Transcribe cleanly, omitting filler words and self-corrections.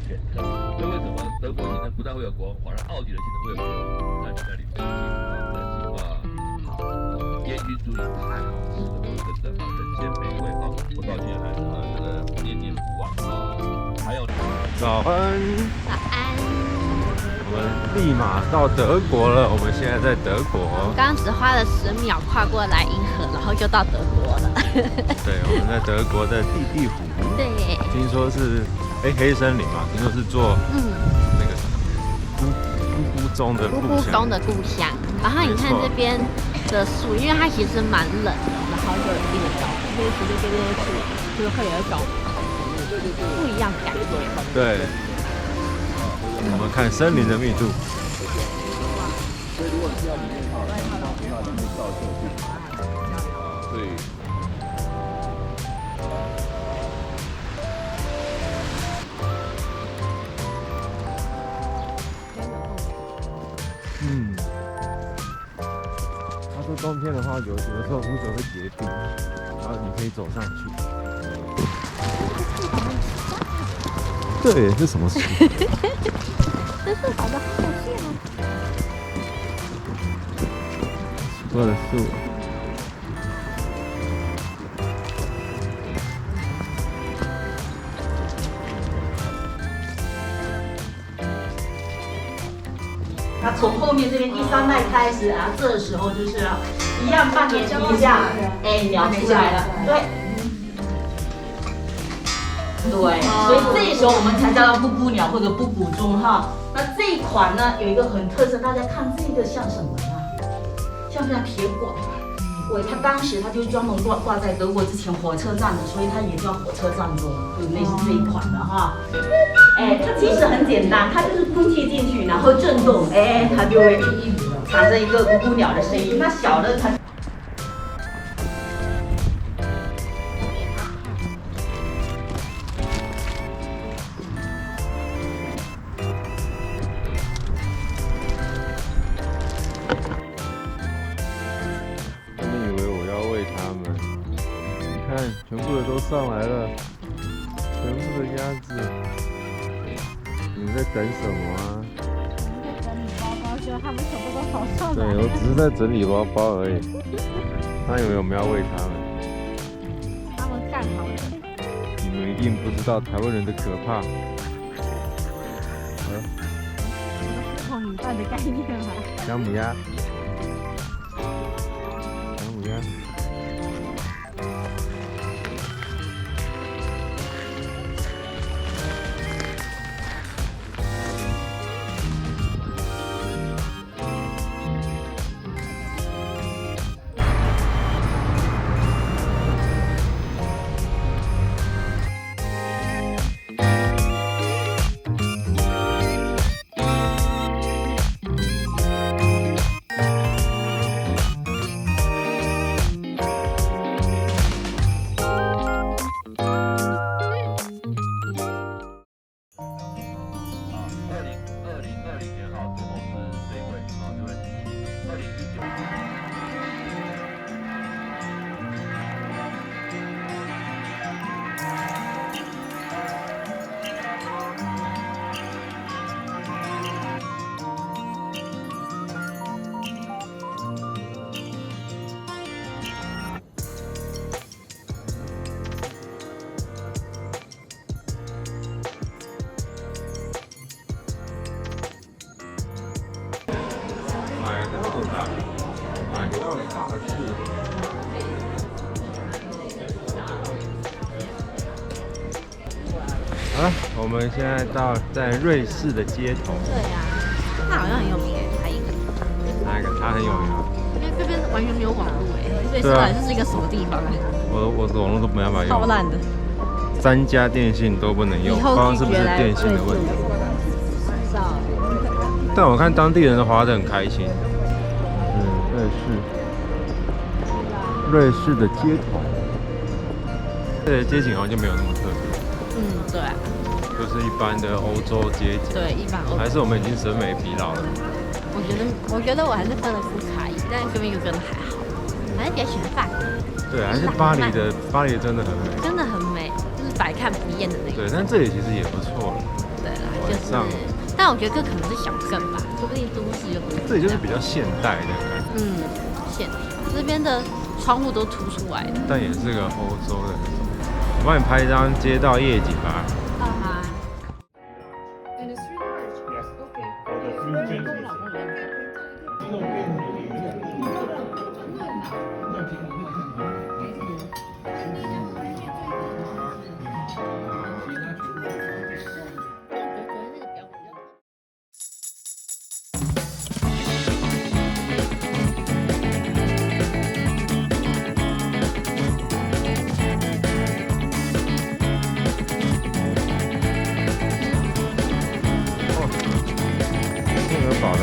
前的。所以为什么德国行程不但会有国王，反而奥迪的行程会有国王在那里面烟熏猪也太好吃了，真的啊，人间美味啊！我到现在还这个念念不忘啊。还有早安，早安。我们立马到德国了。我们现在在德国，刚刚只花了10秒跨过莱茵河，然后就到德国了。对，我们在德国的地湖。对，听说是黑森林嘛，听说是做那个什么咕咕钟的故乡。钟的故乡。然后你看这边的树，因为它其实蛮冷的，然后就有一定的高度，所以其实跟这些树就是会有一种不一样的感觉。对，我们看森林的密度。所以如果是要里面泡，里面照射去。对。他说冬天的话，有时候湖水会结冰，然后你可以走上去。对，是什么树？这树好的好有趣哦。所有的树。那从后面这边第3代开始啊，这时候就是一样半点提一下，鸟出来了，对，对，所以这时候我们才叫它布谷鸟或者布谷钟哈。那这一款呢有一个很特色，大家看这个像什么呢？像不像铁管？对，它当时它就专门挂在德国之前火车站的，所以它也叫火车站钟，就类似这一款的哈。它其实很简单，它就是空气进去，然后震动，它就会产生一个咕咕鸟的声音。那小的它。看，全部的都上来了，全部的鸭子，你们在等什么啊？在整理包包，希望他们全部都跑上来。对，我只是在整理包包而已。他以为我们要喂他们。他们干好了。你们一定不知道台湾人的可怕。后米饭的概念吗？姜母鸭。姜母鸭。好了，我们现在在瑞士的街头。对呀，它好像很有名哎，还一个。哪一个？它很有名吗？因为这边完全没有网络哎，瑞士到底是一个什么地方哎？我的网络都没办法用。超烂的。3家电信都不能用，不知道是不是电信的问题。但我看当地人都滑得很开心。瑞士的街头，这里的街景好像就没有那么特别。对啊。就是一般的欧洲街景。对，一般欧洲。还是我们已经审美疲劳了。我觉得我还是分得出差异，但跟一个的还好，还是比较喜欢法国。对，还是巴黎的真的很美。真的很美，就是百看不厌的那个。对，但这里其实也不错了。对了。上，但我觉得这可能是小镇吧，说不定都市就不是。这里就是比较现代的感觉，线条这边的窗户都凸出来的。但也是个欧洲的那种。我帮你拍一张街道夜景吧。啊。健儿堡的